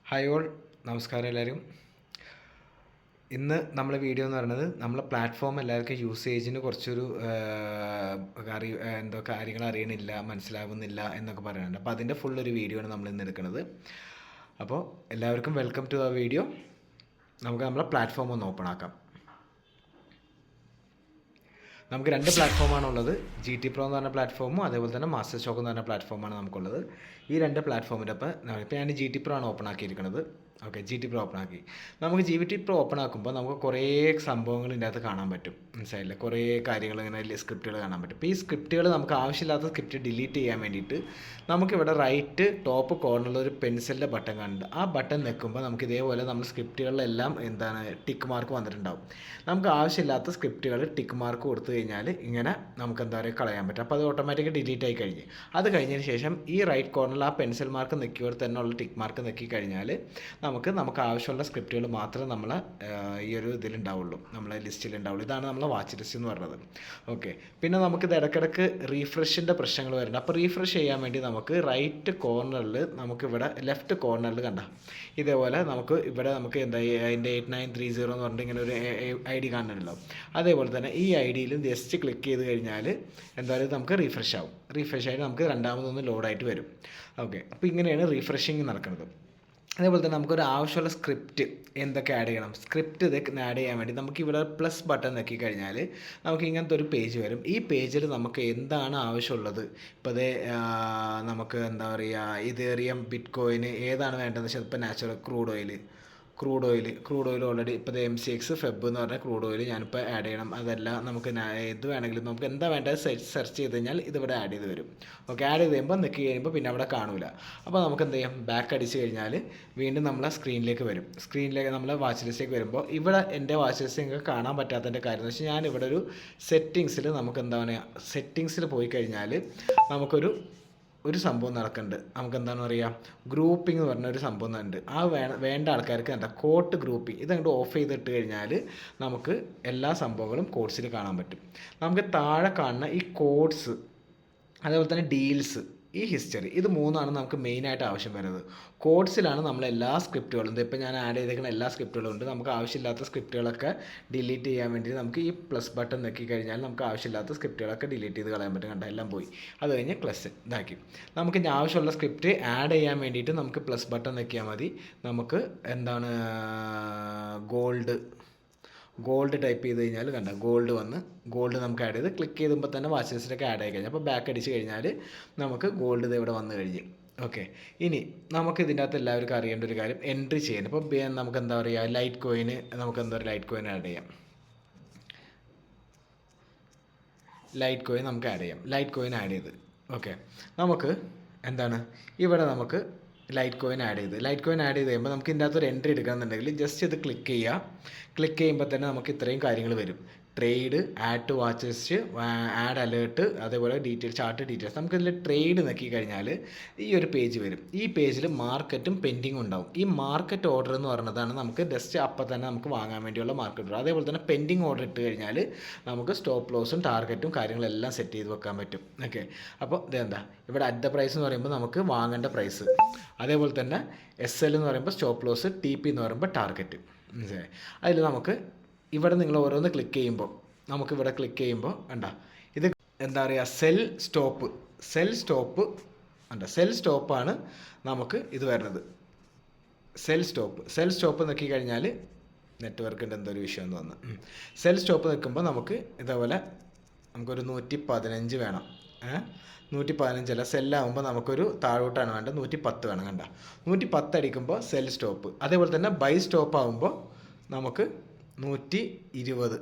Hi all, നമസ്കാരം എല്ലാവരും. ഇന്ന് നമ്മളെ വീഡിയോ എന്ന് പറയുന്നത് നമ്മളെ പ്ലാറ്റ്ഫോം എല്ലാവർക്കും യൂസേജിന് കുറച്ചൊരു എന്തോ കാര്യങ്ങൾ അറിയണില്ല, മനസ്സിലാവുന്നില്ല എന്നൊക്കെ പറയുന്നുണ്ട്. അപ്പോൾ അതിൻ്റെ ഫുള്ളൊരു വീഡിയോ ആണ് നമ്മൾ ഇന്ന് എടുക്കുന്നത്. അപ്പോൾ എല്ലാവർക്കും വെൽക്കം ടു ആ വീഡിയോ. നമുക്ക് നമ്മളെ പ്ലാറ്റ്ഫോം ഒന്ന് ഓപ്പൺ ആക്കാം. നമുക്ക് രണ്ട് പ്ലാറ്റ്ഫോമാണുള്ളത്. GT Pro എന്ന് പറഞ്ഞ പ്ലാറ്റ്ഫോമും അതേപോലെ തന്നെ മാസ്റ്റർ സ്റ്റോക്ക് എന്ന് പറഞ്ഞ പ്ലാറ്റ്ഫോമാണ് നമുക്കുള്ളത്. ഈ രണ്ട് പ്ലാറ്റ്ഫോമിൻ്റെ ഇപ്പോൾ ഞാൻ GT Pro ആണ് ഓപ്പൺ ആക്കിയിരിക്കുന്നത്. ഓക്കെ, GT Pro ഓപ്പൺ ആക്കി. നമുക്ക് GT Pro ഓപ്പൺ ആക്കുമ്പോൾ നമുക്ക് കുറേ സംഭവങ്ങൾ ഇതിൻ്റെ അകത്ത് കാണാൻ പറ്റും. മനസ്സിലായില്ലേ? കുറേ കാര്യങ്ങൾ ഇങ്ങനെ സ്ക്രിപ്റ്റുകൾ കാണാൻ പറ്റും. അപ്പോൾ ഈ സ്ക്രിപ്റ്റുകൾ നമുക്ക് ആവശ്യമില്ലാത്ത സ്ക്രിപ്റ്റ് ഡിലീറ്റ് ചെയ്യാൻ വേണ്ടിയിട്ട് നമുക്കിവിടെ റൈറ്റ് ടോപ്പ് കോർണറിൽ ഒരു പെൻസിലിൻ്റെ ബട്ടൺ കാണുന്നുണ്ട്. ആ ബട്ടൺ നിൽക്കുമ്പോൾ നമുക്ക് ഇതേപോലെ നമ്മൾ സ്ക്രിപ്റ്റുകളിലെല്ലാം ടിക്ക് മാർക്ക് വന്നിട്ടുണ്ടാവും. നമുക്ക് ആവശ്യമില്ലാത്ത സ്ക്രിപ്റ്റുകൾ ടിക്ക് മാർക്ക് കൊടുത്തു കഴിഞ്ഞാൽ ഇങ്ങനെ നമുക്ക് കളയാൻ പറ്റും. അപ്പോൾ അത് ഓട്ടോമാറ്റിക്കായി ഡിലീറ്റ് ആയി കഴിഞ്ഞ് അത് കഴിഞ്ഞതിന് ശേഷം ഈ റൈറ്റ് കോർണറിൽ ആ പെൻസിൽ മാർക്ക് നിൽക്കിയവർ തന്നെ ഉള്ള ടിക്ക് മാർക്ക് നിൽക്കി കഴിഞ്ഞാൽ നമുക്ക് ആവശ്യമുള്ള സ്ക്രിപ്റ്റുകൾ മാത്രമേ നമ്മൾ ഈ ഒരു ഇതിലുണ്ടാവുള്ളൂ, നമ്മളെ ലിസ്റ്റിലുണ്ടാവുള്ളൂ. ഇതാണ് നമ്മളെ വാച്ച് ലിസ്റ്റ് എന്ന് പറയുന്നത്. ഓക്കെ, പിന്നെ നമുക്കിത് ഇടയ്ക്കിടയ്ക്ക് റീഫ്രഷിൻ്റെ പ്രശ്നങ്ങൾ വരുന്നുണ്ട്. അപ്പോൾ റീഫ്രഷ് ചെയ്യാൻ വേണ്ടി നമുക്ക് റൈറ്റ് കോർണറിൽ നമുക്കിവിടെ ലെഫ്റ്റ് കോർണറിൽ ഇതേപോലെ നമുക്ക് അതിൻ്റെ 8930 എന്ന് പറഞ്ഞിട്ട് ഇങ്ങനെ ഒരു ID കാണുന്നുണ്ടല്ലോ. അതേപോലെ തന്നെ ഈ IDയിലും ജസ്റ്റ് ക്ലിക്ക് ചെയ്ത് കഴിഞ്ഞാൽ നമുക്ക് റീഫ്രഷ് ആവും. റീഫ്രഷ് ആയിട്ട് നമുക്ക് രണ്ടാമതൊന്ന് ലോഡായിട്ട് വരും. ഓക്കെ, അപ്പോൾ ഇങ്ങനെയാണ് റീഫ്രഷിങ് നടക്കുന്നത്. അതേപോലെ തന്നെ നമുക്കൊരു ആവശ്യമുള്ള സ്ക്രിപ്റ്റ് എന്തൊക്കെ ആഡ് ചെയ്യണം, സ്ക്രിപ്റ്റ് ഇതൊക്കെ ആഡ് ചെയ്യാൻ വേണ്ടി നമുക്കിവിടെ പ്ലസ് ബട്ടൺ നോക്കി കഴിഞ്ഞാൽ നമുക്ക് ഇങ്ങനത്തെ ഒരു പേജ് വരും. ഈ പേജിൽ നമുക്ക് എന്താണ് ആവശ്യമുള്ളത്, ഇപ്പോൾ അതേ നമുക്ക് ഇതേറിയം ബിറ്റ് കോയിന് ഏതാണ് വേണ്ടതെന്ന് വെച്ചാൽ ഇപ്പോൾ നാച്ചുറൽ ക്രൂഡ് ഓയിൽ ഓൾറെഡി ഇപ്പോൾ MCX ഫെബ് എന്ന് പറഞ്ഞ ക്രൂഡ് ഓയിൽ ഞാനിപ്പോൾ ആഡ് ചെയ്യണം. അതെല്ലാം നമുക്ക് ഇത് വേണമെങ്കിലും നമുക്ക് എന്താ വേണ്ടത് സെർച്ച് ചെയ്ത് കഴിഞ്ഞാൽ ഇതിവിടെ ആഡ് ചെയ്ത് വരും. ഓക്കെ, ആഡ് ചെയ്ത് കഴിയുമ്പോൾ നിൽക്കി കഴിയുമ്പോൾ പിന്നെ അവിടെ കാണില്ല. അപ്പോൾ നമുക്ക് എന്ത് ചെയ്യാം, ബാക്ക് അടിച്ച് കഴിഞ്ഞാൽ വീണ്ടും നമ്മളെ സ്ക്രീനിലേക്ക് വരും. സ്ക്രീനിലേക്ക് നമ്മളെ വാച്ച് ലിസ്റ്റിലേക്ക് വരുമ്പോൾ ഇവിടെ എൻ്റെ വാച്ച് ലിസ്റ്റ് നിങ്ങൾക്ക് കാണാൻ പറ്റാത്തതിൻ്റെ കാര്യം എന്ന് വെച്ചാൽ ഞാനിവിടെ ഒരു സെറ്റിങ്സിൽ സെറ്റിങ്സിൽ പോയി കഴിഞ്ഞാൽ നമുക്കൊരു സംഭവം നടക്കുന്നുണ്ട്. നമുക്ക് ഗ്രൂപ്പിംഗ് എന്ന് പറഞ്ഞ ഒരു സംഭവം ഉണ്ട്. ആ വേണ്ട ആൾക്കാർക്ക് കോട്ട് ഗ്രൂപ്പിംഗ് ഇതങ്ങോട്ട് ഓഫ് ചെയ്തിട്ട് കഴിഞ്ഞാൽ നമുക്ക് എല്ലാ സംഭവങ്ങളും കോഡ്സിൽ കാണാൻ പറ്റും. നമുക്ക് താഴെ കാണുന്ന ഈ കോഡ്സ്, അതേപോലെ തന്നെ ഡീൽസ്, ഈ ഹിസ്റ്ററി, ഇത് മൂന്നാണ് നമുക്ക് മെയിനായിട്ട് ആവശ്യം വരുന്നത്. കോഡ്സിലാണ് നമ്മൾ എല്ലാ സ്ക്രിപ്റ്റുകളും, ഇപ്പോൾ ഞാൻ ആഡ് ചെയ്തേക്കുന്ന എല്ലാ സ്ക്രിപ്റ്റുകളും ഉണ്ട്. നമുക്ക് ആവശ്യമില്ലാത്ത സ്ക്രിപ്റ്റുകളൊക്കെ ഡിലീറ്റ് ചെയ്യാൻ വേണ്ടി നമുക്ക് ഈ പ്ലസ് ബട്ടൺ നോക്കി കഴിഞ്ഞാൽ നമുക്ക് ആവശ്യമില്ലാത്ത സ്ക്രിപ്റ്റുകളൊക്കെ ഡിലീറ്റ് ചെയ്ത് കളയാൻ പറ്റും. എല്ലാം പോയി. അത് കഴിഞ്ഞ് പ്ലസ് ഇതാക്കി നമുക്ക് ഇനി ആവശ്യമുള്ള സ്ക്രിപ്റ്റ് ആഡ് ചെയ്യാൻ വേണ്ടിയിട്ട് നമുക്ക് പ്ലസ് ബട്ടൺ നോക്കിയാൽ മതി. നമുക്ക് ഗോൾഡ് ടൈപ്പ് ചെയ്ത് കഴിഞ്ഞാൽ ഗോൾഡ് നമുക്ക് ആഡ് ചെയ്ത് ക്ലിക്ക് ചെയ്യുമ്പോൾ തന്നെ വാച്ച് ലിസ്റ്റിലൊക്കെ ആഡ് ആയി കഴിഞ്ഞാൽ അപ്പോൾ ബാക്ക് അടിച്ച് കഴിഞ്ഞാൽ നമുക്ക് ഗോൾഡ് ഇത് ഇവിടെ വന്നു കഴിഞ്ഞ്. ഓക്കെ, ഇനി നമുക്ക് ഇതിൻ്റെ അകത്ത് എല്ലാവർക്കും അറിയേണ്ട ഒരു കാര്യം എൻട്രി ചെയ്യാൻ. ഇപ്പോൾ നമുക്ക് ലൈറ്റ് കോയിന് ലൈറ്റ് കോയിൻ ആഡ് ചെയ്യാം. ലൈറ്റ് കോയിൻ ആഡ് ചെയ്ത് ഓക്കെ, നമുക്ക് ഇവിടെ നമുക്ക് ലൈറ്റ് കോയിൻ ആഡ് ചെയ്ത് കഴിയുമ്പോൾ നമുക്ക് ഇതിൻ്റെ അകത്തൊരു എൻട്രി എടുക്കണമെന്നുണ്ടെങ്കിൽ ജസ്റ്റ് ഇത് ക്ലിക്ക് ചെയ്യുമ്പോൾ തന്നെ നമുക്ക് ഇത്രയും കാര്യങ്ങൾ വരും. Trade, add to watch list, add alert, അതേപോലെ ചാർട്ട് ഡീറ്റെയിൽസ്. നമുക്കിതിൽ ട്രേഡ് നോക്കി കഴിഞ്ഞാൽ ഈ ഒരു പേജ് വരും. ഈ പേജിൽ മാർക്കറ്റും പെൻഡിങ്ങും ഉണ്ടാവും. ഈ മാർക്കറ്റ് ഓർഡർ എന്ന് പറയുന്നതാണ് നമുക്ക് ജസ്റ്റ് അപ്പം തന്നെ നമുക്ക് വാങ്ങാൻ വേണ്ടിയുള്ള മാർക്കറ്റ് ഓർഡർ. അതേപോലെ തന്നെ പെൻഡിങ് ഓർഡർ ഇട്ട് കഴിഞ്ഞാൽ നമുക്ക് സ്റ്റോപ്പ് ലോസും ടാർഗറ്റും കാര്യങ്ങളെല്ലാം സെറ്റ് ചെയ്ത് വെക്കാൻ പറ്റും. ഓക്കെ, അപ്പോൾ ഇവിടെ അറ്റ് ദ പ്രൈസ് എന്ന് പറയുമ്പോൾ നമുക്ക് വാങ്ങേണ്ട പ്രൈസ്, അതേപോലെ തന്നെ SL എന്ന് പറയുമ്പോൾ സ്റ്റോപ്പ് ലോസ്, TP എന്ന് പറയുമ്പോൾ ടാർഗറ്റ്. മനസ്സിലായി? അതിൽ നമുക്ക് ഇവിടെ നിങ്ങൾ ഓരോന്ന് ക്ലിക്ക് ചെയ്യുമ്പോൾ ഇത് സെൽ സ്റ്റോപ്പാണ് നമുക്ക് ഇത് വരുന്നത്. സെൽ സ്റ്റോപ്പ് നോക്കി കഴിഞ്ഞാൽ നെറ്റ്വർക്കിൻ്റെ എന്തൊരു വിഷയം എന്ന് വന്നു. സെൽ സ്റ്റോപ്പ് നിൽക്കുമ്പോൾ നമുക്ക് ഇതേപോലെ നമുക്കൊരു 115 വേണം. 115 അല്ല, സെല്ലാകുമ്പോൾ നമുക്കൊരു താഴോട്ടാണ് വേണ്ടത്, 110 വേണം. 110 അടിക്കുമ്പോൾ സെൽ സ്റ്റോപ്പ്. അതേപോലെ തന്നെ ബൈ സ്റ്റോപ്പ് ആകുമ്പോൾ നമുക്ക് 120.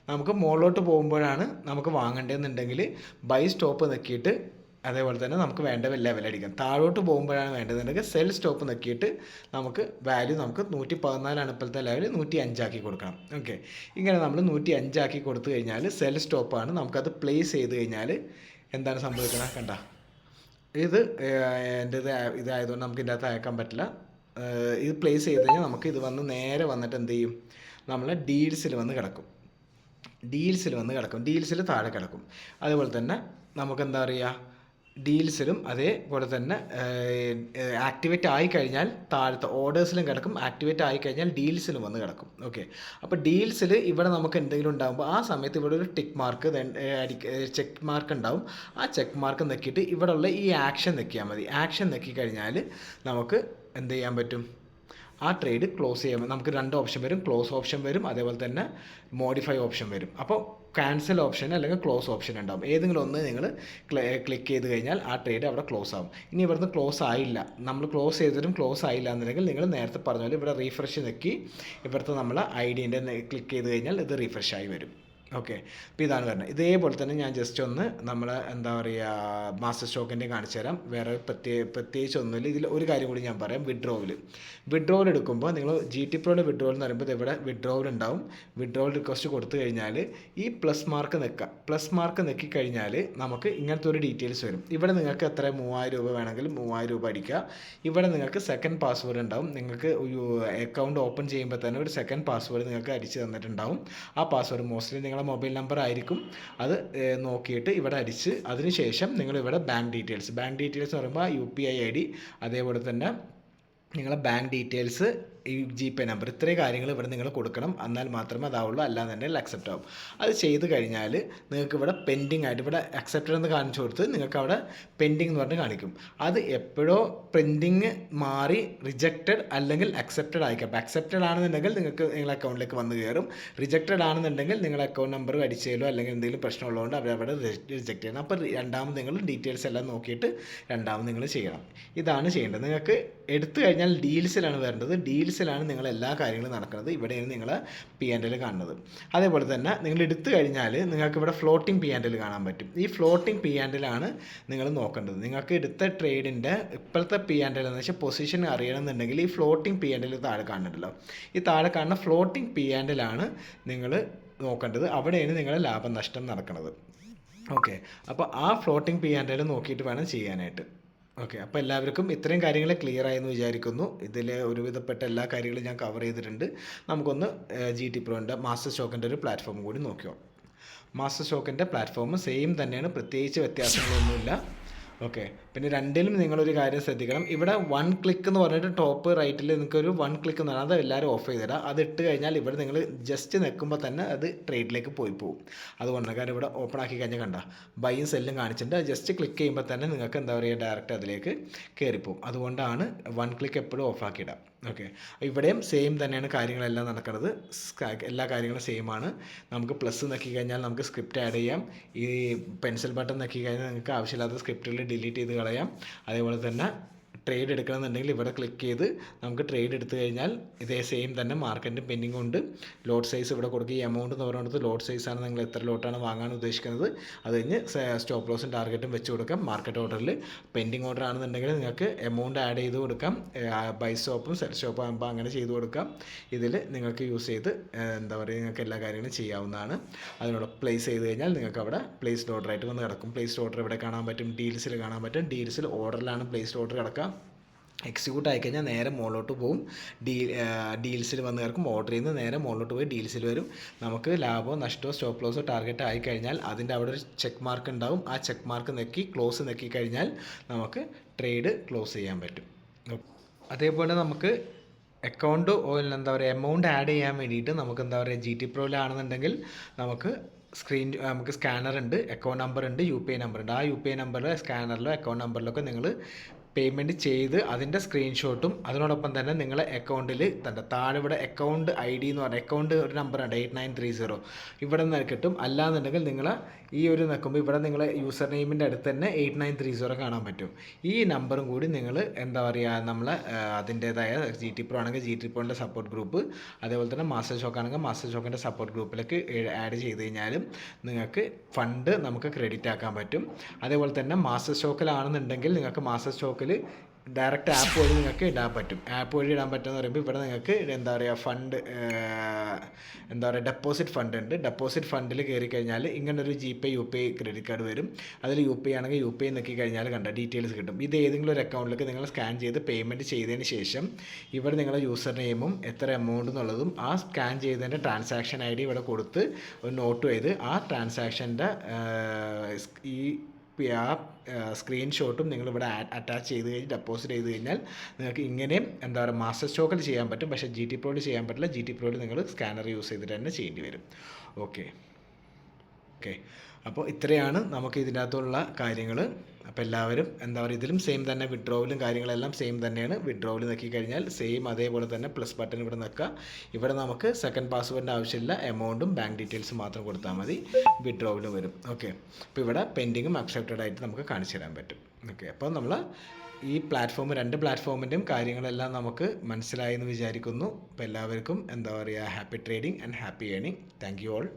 നമുക്ക് മുകളിലോട്ട് പോകുമ്പോഴാണ് നമുക്ക് വാങ്ങേണ്ടതെന്നുണ്ടെങ്കിൽ ബൈ സ്റ്റോപ്പ് നോക്കിയിട്ട് അതേപോലെ തന്നെ നമുക്ക് വേണ്ട ലെവൽ അടിക്കാം. താഴോട്ട് പോകുമ്പോഴാണ് വേണ്ടതെന്നുണ്ടെങ്കിൽ സെൽ സ്റ്റോപ്പ് നോക്കിയിട്ട് നമുക്ക് വാല്യൂ 114 ഇപ്പോഴത്തെ ലെവൽ 105 ആക്കി കൊടുക്കണം. ഓക്കെ, ഇങ്ങനെ നമ്മൾ 105 ആക്കി കൊടുത്തു കഴിഞ്ഞാൽ സെൽ സ്റ്റോപ്പാണ്. നമുക്കത് പ്ലേസ് ചെയ്ത് കഴിഞ്ഞാൽ എന്താണ് സംഭവിക്കുന്നത് ഇത് എൻ്റെ ഇതായതുകൊണ്ട് നമുക്ക് ഇതിൻ്റെ അകത്ത് അയക്കാൻ പറ്റില്ല. ഇത് പ്ലേസ് ചെയ്ത് കഴിഞ്ഞാൽ നമുക്ക് ഇത് നേരെ വന്നിട്ട് എന്ത് ചെയ്യും, നമ്മളെ ഡീൽസിൽ വന്ന് കിടക്കും. ഡീൽസിൽ താഴെ കിടക്കും. അതുപോലെ തന്നെ നമുക്ക് ഡീൽസിലും അതേപോലെ തന്നെ ആക്ടിവേറ്റ് ആയി കഴിഞ്ഞാൽ താഴത്തെ ഓർഡേഴ്സിലും കിടക്കും, ആക്ടിവേറ്റ് ആയി കഴിഞ്ഞാൽ ഡീൽസിലും വന്ന് കിടക്കും. ഓക്കെ, അപ്പോൾ ഡീൽസിൽ ഇവിടെ നമുക്ക് എന്തെങ്കിലും ഉണ്ടാകുമ്പോൾ ആ സമയത്ത് ഇവിടെ ഒരു ടിക്ക് മാർക്ക് ചെക്ക് മാർക്ക് ഉണ്ടാവും. ആ ചെക്ക് മാർക്ക് നെക്കിയിട്ട് ഇവിടെയുള്ള ഈ ആക്ഷൻ നെക്കിയാൽ മതി. ആക്ഷൻ നെക്കി കഴിഞ്ഞാൽ നമുക്ക് എന്ത് ചെയ്യാൻ പറ്റും, ആ ട്രേഡ് ക്ലോസ് ചെയ്യാൻ നമുക്ക് 2 ഓപ്ഷൻ വരും. ക്ലോസ് ഓപ്ഷൻ വരും, അതേപോലെ തന്നെ മോഡിഫൈ ഓപ്ഷൻ വരും. അപ്പോൾ ക്യാൻസൽ ഓപ്ഷൻ അല്ലെങ്കിൽ ക്ലോസ് ഓപ്ഷൻ ഉണ്ടാവും. ഏതെങ്കിലും ഒന്ന് നിങ്ങൾ ക്ലിക്ക് ചെയ്ത് കഴിഞ്ഞാൽ ആ ട്രേഡ് അവിടെ ക്ലോസ് ആവും. ഇനി ഇവിടുന്ന് ക്ലോസ് ആയില്ല, നമ്മൾ ക്ലോസ് ചെയ്തിട്ടും ക്ലോസ് ആയില്ല എന്നുണ്ടെങ്കിൽ നിങ്ങൾ നേരത്തെ പറഞ്ഞ പോലെ ഇവിടെ റീഫ്രഷ് നെക്കി ഇവിടുത്തെ നമ്മൾ ഐഡിയൻ്റെ ക്ലിക്ക് ചെയ്ത് കഴിഞ്ഞാൽ ഇത് റീഫ്രഷ് ആയി വരും. ഓക്കെ, അപ്പോൾ ഇതാണ് വരുന്നത്. ഇതേപോലെ തന്നെ ഞാൻ ജസ്റ്റ് ഒന്ന് നമ്മൾ എന്താ പറയുക മാസ്റ്റർ സ്റ്റോക്കിൻ്റെ കാണിച്ചു തരാം. വേറെ പ്രത്യേകിച്ച് ഒന്നുമില്ല. ഇതിൽ ഒരു കാര്യം കൂടി ഞാൻ പറയാം. വിഡ്രോവൽ എടുക്കുമ്പോൾ നിങ്ങൾ GT Proയുടെ വിഡ്രോവൽ എന്ന് പറയുമ്പോൾ ഇവിടെ വിഡ്രോവൽ ഉണ്ടാവും. വിഡ്രോവൽ റിക്വസ്റ്റ് കൊടുത്തു കഴിഞ്ഞാൽ ഈ പ്ലസ് മാർക്ക് നെക്കി കഴിഞ്ഞാൽ നമുക്ക് ഇങ്ങനത്തെ ഒരു ഡീറ്റെയിൽസ് വരും. ഇവിടെ നിങ്ങൾക്ക് എത്ര 3000 രൂപ വേണമെങ്കിൽ 3000 രൂപ അടിക്കുക. ഇവിടെ നിങ്ങൾക്ക് സെക്കൻഡ് പാസ്വേഡ് ഉണ്ടാവും. നിങ്ങൾക്ക് അക്കൗണ്ട് ഓപ്പൺ ചെയ്യുമ്പോൾ തന്നെ ഒരു സെക്കൻഡ് പാസ്വേഡ് നിങ്ങൾക്ക് അടിച്ച് തന്നിട്ടുണ്ടാവും. ആ പാസ്വേഡ് മോസ്റ്റ്ലി നിങ്ങളുടെ മൊബൈൽ നമ്പർ ആയിരിക്കും. അത് നോക്കിയിട്ട് ഇവിടെ അടിച്ച് അതിനുശേഷം നിങ്ങളിവിടെ ബാങ്ക് ഡീറ്റെയിൽസ് എന്ന് പറയുമ്പോൾ UPI ID, അതേപോലെ തന്നെ നിങ്ങളെ ബാങ്ക് ഡീറ്റെയിൽസ്, ഈ GPay നമ്പർ, ഇത്രയും കാര്യങ്ങൾ ഇവിടെ നിങ്ങൾ കൊടുക്കണം. എന്നാൽ മാത്രമേ അതാവുള്ളൂ, അല്ലാന്നുണ്ടെങ്കിൽ അക്സെപ്റ്റ് ആവും. അത് ചെയ്ത് കഴിഞ്ഞാൽ നിങ്ങൾക്ക് ഇവിടെ പെൻഡിങ് ആയിട്ട് ഇവിടെ അക്സെപ്റ്റഡ് എന്ന് കാണിച്ചു കൊടുത്ത് നിങ്ങൾക്ക് അവിടെ പെൻഡിങ് എന്ന് പറഞ്ഞ് കാണിക്കും. അത് എപ്പോഴോ പെൻഡിങ് മാറി റിജക്റ്റഡ് അല്ലെങ്കിൽ അക്സെപ്റ്റഡ് ആയിക്കാം. അപ്പോൾ അക്സെപ്റ്റഡ് ആണെന്നുണ്ടെങ്കിൽ നിങ്ങൾക്ക് നിങ്ങളുടെ അക്കൗണ്ടിലേക്ക് വന്ന് കയറും. റിജക്റ്റഡ് ആണെന്നുണ്ടെങ്കിൽ നിങ്ങളുടെ അക്കൗണ്ട് നമ്പർ അടിച്ചേലോ അല്ലെങ്കിൽ എന്തെങ്കിലും പ്രശ്നമുള്ളതുകൊണ്ട് അവിടെ റിജക്റ്റ് ചെയ്യണം. അപ്പോൾ രണ്ടാമത് നിങ്ങൾ ഡീറ്റെയിൽസ് എല്ലാം നോക്കിയിട്ട് രണ്ടാമത് നിങ്ങൾ ചെയ്യണം. ഇതാണ് ചെയ്യേണ്ടത്. നിങ്ങൾക്ക് എടുത്തു കഴിഞ്ഞാൽ ഡീൽസിലാണ് വരേണ്ടത്. ഡീൽസിലാണ് നിങ്ങൾ എല്ലാ കാര്യങ്ങളും നടക്കുന്നത്. ഇവിടെയാണ് നിങ്ങൾ P&L കാണുന്നത്. അതേപോലെ തന്നെ നിങ്ങൾ എടുത്തു കഴിഞ്ഞാൽ നിങ്ങൾക്ക് ഇവിടെ ഫ്ലോട്ടിംഗ് P&L കാണാൻ പറ്റും. ഈ ഫ്ലോട്ടിംഗ് P&L ആണ് നിങ്ങൾ നോക്കേണ്ടത്. നിങ്ങൾക്ക് എടുത്ത ട്രേഡിൻ്റെ ഇപ്പോഴത്തെ P&L എന്ന് വെച്ചാൽ പൊസിഷൻ അറിയണമെന്നുണ്ടെങ്കിൽ ഈ ഫ്ലോട്ടിംഗ് P&L താഴെ കാണുന്നുണ്ടല്ലോ, ഈ താഴെ കാണുന്ന ഫ്ലോട്ടിംഗ് P&L ആണ് നിങ്ങൾ നോക്കേണ്ടത്. അവിടെയാണ് നിങ്ങളുടെ ലാഭനഷ്ടം നടക്കുന്നത്. ഓക്കെ, അപ്പോൾ ആ ഫ്ലോട്ടിംഗ് P&L നോക്കിയിട്ട് വേണം ചെയ്യാനായിട്ട്. ഓക്കെ, അപ്പോൾ എല്ലാവർക്കും ഇത്രയും കാര്യങ്ങൾ ക്ലിയർ ആയെന്ന് വിചാരിക്കുന്നു. ഇതിൽ ഒരുവിധപ്പെട്ട എല്ലാ കാര്യങ്ങളും ഞാൻ കവർ ചെയ്തിട്ടുണ്ട്. നമുക്കൊന്ന് GT Proൻ്റെ മാസ്റ്റർ സ്റ്റോക്കിൻ്റെ ഒരു പ്ലാറ്റ്ഫോം കൂടി നോക്കിയോ. മാസ്റ്റർ സ്റ്റോക്കിൻ്റെ പ്ലാറ്റ്ഫോം സെയിം തന്നെയാണ്, പ്രത്യേകിച്ച് വ്യത്യാസങ്ങളൊന്നുമില്ല. ഓക്കെ, പിന്നെ രണ്ടിലും നിങ്ങളൊരു കാര്യം ശ്രദ്ധിക്കണം. ഇവിടെ 1 ക്ലിക്ക് എന്ന് പറഞ്ഞിട്ട് ടോപ്പ് റൈറ്റിൽ നിങ്ങൾക്കൊരു 1 ക്ലിക്ക് എന്ന് പറഞ്ഞാൽ അത് എല്ലാവരും ഓഫ് ചെയ്തിടാം. അത് ഇട്ട് കഴിഞ്ഞാൽ ഇവിടെ നിങ്ങൾ ജസ്റ്റ് നിൽക്കുമ്പോൾ തന്നെ അത് ട്രേഡിലേക്ക് പോകും. അതുകൊണ്ടാണ്, കാരണം ഇവിടെ ഓപ്പൺ ആക്കി കഴിഞ്ഞാൽ കണ്ട ബൈയും സെല്ലും കാണിച്ചിട്ടുണ്ട്. ജസ്റ്റ് ക്ലിക്ക് ചെയ്യുമ്പോൾ തന്നെ നിങ്ങൾക്ക് എന്താ പറയുക ഡയറക്റ്റ് അതിലേക്ക് കയറിപ്പോവും. അതുകൊണ്ടാണ് 1 ക്ലിക്ക് എപ്പോഴും ഓഫ് ആക്കിയിടാം. ഓക്കെ, ഇവിടെയും സെയിം തന്നെയാണ് കാര്യങ്ങളെല്ലാം നടക്കുന്നത്. എല്ലാ കാര്യങ്ങളും സെയിം ആണ്. നമുക്ക് പ്ലസ് നക്കി കഴിഞ്ഞാൽ നമുക്ക് സ്ക്രിപ്റ്റ് ആഡ് ചെയ്യാം. ഈ പെൻസിൽ ബട്ടൺ നക്കി കഴിഞ്ഞാൽ നിങ്ങൾക്ക് ആവശ്യമില്ലാത്ത സ്ക്രിപ്റ്റുകൾ ഡിലീറ്റ് ചെയ്ത് കളയാം. അതേപോലെ തന്നെ ട്രേഡ് എടുക്കണമെന്നുണ്ടെങ്കിൽ ഇവിടെ ക്ലിക്ക് ചെയ്ത് നമുക്ക് ട്രേഡ് എടുത്തു കഴിഞ്ഞാൽ ഇതേ സെയിം തന്നെ മാർക്കറ്റിൻ്റെ പെൻഡിങ് ഉണ്ട്. ലോട്ട് സൈസ് ഇവിടെ കൊടുക്കുക. ഈ എമൗണ്ട് എന്ന് പറയുന്നത് ലോട്ട് സൈസാണ്. നിങ്ങൾ എത്ര ലോട്ടാണ് വാങ്ങാൻ ഉദ്ദേശിക്കുന്നത് അത് കഴിഞ്ഞ് സ്റ്റോപ്പ് ലോസും ടാർഗറ്റും വെച്ച് കൊടുക്കാം. മാർക്കറ്റ് ഓർഡറിൽ പെൻഡിങ് ഓർഡർ ആണെന്നുണ്ടെങ്കിൽ നിങ്ങൾക്ക് എമൗണ്ട് ആഡ് ചെയ്ത് കൊടുക്കാം. ബൈ സ്റ്റോപ്പും സെൽ സ്റ്റോപ്പും ആകുമ്പോൾ അങ്ങനെ ചെയ്ത് കൊടുക്കാം. ഇതിൽ നിങ്ങൾക്ക് യൂസ് ചെയ്ത് എന്താ പറയുക നിങ്ങൾക്ക് എല്ലാ കാര്യങ്ങളും ചെയ്യാവുന്നതാണ്. അതിനോട് പ്ലേസ് ചെയ്ത് കഴിഞ്ഞാൽ നിങ്ങൾക്ക് അവിടെ പ്ലേസ്ഡ് ഓർഡർ ആയിട്ട് വന്ന് കിടക്കും. പ്ലേസ്ഡ് ഓർഡർ ഇവിടെ കാണാൻ പറ്റും, ഡീൽസിൽ കാണാൻ പറ്റും. ഡീൽസിൽ ഓർഡറിലാണ് പ്ലേസ്ഡ് ഓർഡർ കിടക്കുക. എക്സിക്യൂട്ട് ആയിക്കഴിഞ്ഞാൽ നേരെ മുകളിലോട്ട് പോകും. ഡീൽസിൽ വന്ന് കിടക്കും. ഓർഡർ ചെയ്യുന്ന നേരെ മുകളിലോട്ട് പോയി ഡീൽസിൽ വരും. നമുക്ക് ലാഭമോ നഷ്ടമോ സ്റ്റോപ്പ് ലോസോ ടാർഗറ്റ് ആയിക്കഴിഞ്ഞാൽ അതിൻ്റെ അവിടെ ഒരു ചെക്ക് മാർക്ക് ഉണ്ടാവും. ആ ചെക്ക് മാർക്ക് നെക്കി ക്ലോസ് നെക്കി കഴിഞ്ഞാൽ നമുക്ക് ട്രേഡ് ക്ലോസ് ചെയ്യാൻ പറ്റും. അതേപോലെ നമുക്ക് അക്കൗണ്ട് എന്താ പറയുക എമൗണ്ട് ആഡ് ചെയ്യാൻ വേണ്ടിയിട്ട് നമുക്ക് എന്താ പറയുക GT Proയിലാണെന്നുണ്ടെങ്കിൽ നമുക്ക് നമുക്ക് സ്കാനർ ഉണ്ട്, അക്കൗണ്ട് നമ്പർ ഉണ്ട്, UPI നമ്പർ ഉണ്ട്. ആ UPI നമ്പറിലോ സ്കാനറിലോ അക്കൗണ്ട് നമ്പറിലൊക്കെ നിങ്ങൾ പേയ്മെൻറ്റ് ചെയ്ത് അതിൻ്റെ സ്ക്രീൻഷോട്ടും അതിനോടൊപ്പം തന്നെ നിങ്ങളെ അക്കൗണ്ടിൽ തന്നെ താഴെ ഇവിടെ അക്കൗണ്ട് ID എന്ന് പറഞ്ഞാൽ അക്കൗണ്ട് ഒരു നമ്പറുണ്ട് 8930 ഇവിടെ നിന്ന് കിട്ടും. അല്ലാന്നുണ്ടെങ്കിൽ നിങ്ങൾ ഈ ഒരു നിൽക്കുമ്പോൾ ഇവിടെ നിങ്ങളെ യൂസർ നെയിമിൻ്റെ അടുത്ത് തന്നെ 8930 കാണാൻ പറ്റും. ഈ നമ്പറും കൂടി നിങ്ങൾ എന്താ പറയുക നമ്മളെ അതിൻ്റേതായ GT Pro ആണെങ്കിൽ GT Proൻ്റെ സപ്പോർട്ട് ഗ്രൂപ്പ്, അതേപോലെ തന്നെ മാസ്റ്റർ സ്റ്റോക്ക് ആണെങ്കിൽ മാസ്റ്റർ സ്റ്റോക്കിൻ്റെ സപ്പോർട്ട് ഗ്രൂപ്പിലേക്ക് ആഡ് ചെയ്ത് കഴിഞ്ഞാലും നിങ്ങൾക്ക് ഫണ്ട് നമുക്ക് ക്രെഡിറ്റ് ആക്കാൻ പറ്റും. അതേപോലെ തന്നെ മാസ്റ്റർ സ്റ്റോക്കിലാണെന്നുണ്ടെങ്കിൽ നിങ്ങൾക്ക് മാസ്റ്റർ സ്റ്റോക്കിൽ ഡയറക്റ്റ് ആപ്പ് വഴി നിങ്ങൾക്ക് ഇടാൻ പറ്റും. ആപ്പ് വഴി ഇടാൻ പറ്റുമെന്ന് പറയുമ്പോൾ ഇവിടെ നിങ്ങൾക്ക് എന്താ പറയുക ഫണ്ട് എന്താ പറയുക ഡെപ്പോസിറ്റ് ഫണ്ട് ഉണ്ട്. ഡെപ്പോസിറ്റ് ഫണ്ടിൽ കയറി കഴിഞ്ഞാൽ ഇങ്ങനൊരു GPay UPI ക്രെഡിറ്റ് കാർഡ് വരും. അതിൽ UPI ആണെങ്കിൽ UPI നോക്കി കഴിഞ്ഞാൽ കണ്ട ഡീറ്റെയിൽസ് കിട്ടും. ഇത് ഏതെങ്കിലും ഒരു അക്കൗണ്ടിലേക്ക് നിങ്ങൾ സ്കാൻ ചെയ്ത് പേയ്മെൻറ്റ് ചെയ്തതിന് ശേഷം ഇവിടെ നിങ്ങളുടെ യൂസർ നെയിമും എത്ര എമൗണ്ട് എന്നുള്ളതും ആ സ്കാൻ ചെയ്തതിൻ്റെ ട്രാൻസാക്ഷൻ ID ഇവിടെ കൊടുത്ത് ഒരു നോട്ട് ചെയ്ത് ആ ട്രാൻസാക്ഷൻ്റെ ഈ സ്ക്രീൻഷോട്ടും നിങ്ങളിവിടെ അറ്റാച്ച് ചെയ്ത് കഴിഞ്ഞ് ഡെപ്പോസിറ്റ് ചെയ്ത് കഴിഞ്ഞാൽ നിങ്ങൾക്ക് ഇങ്ങനെയും എന്താ പറയുക മാസ്റ്റർ സ്റ്റോക്കിൽ ചെയ്യാൻ പറ്റും. പക്ഷേ ജി ടി പ്രോയിൽ ചെയ്യാൻ പറ്റില്ല. ജി ടി പ്രോയിൽ നിങ്ങൾ സ്കാനർ യൂസ് ചെയ്തിട്ട് തന്നെ ചെയ്യേണ്ടി വരും. ഓക്കെ, അപ്പോൾ ഇത്രയാണ് നമുക്ക് ഇതിനകത്തുള്ള കാര്യങ്ങൾ. അപ്പോൾ എല്ലാവരും എന്താ പറയുക, ഇതിലും സെയിം തന്നെ വിഡ്രോവലും കാര്യങ്ങളെല്ലാം സെയിം തന്നെയാണ്. വിഡ്രോവൽ നോക്കി കഴിഞ്ഞാൽ സെയിം അതേപോലെ തന്നെ പ്ലസ് ബട്ടൺ ഇവിടെ നിൽക്കുക. ഇവിടെ നമുക്ക് സെക്കൻഡ് പാസ്വേഡിൻ്റെ ആവശ്യമില്ല. എമൗണ്ടും ബാങ്ക് ഡീറ്റെയിൽസും മാത്രം കൊടുത്താൽ മതി, വിഡ്രോവൽ വരും. ഓക്കെ, അപ്പോൾ ഇവിടെ പെൻഡിങ്ങും അക്സെപ്റ്റഡ് ആയിട്ട് നമുക്ക് കാണിച്ചു തരാൻ പറ്റും. ഓക്കെ, അപ്പോൾ നമ്മൾ ഈ രണ്ട് പ്ലാറ്റ്ഫോമിൻ്റെയും കാര്യങ്ങളെല്ലാം നമുക്ക് മനസ്സിലായെന്ന് വിചാരിക്കുന്നു. അപ്പോൾ എല്ലാവർക്കും എന്താ പറയുക, happy trading and happy earning. Thank you all.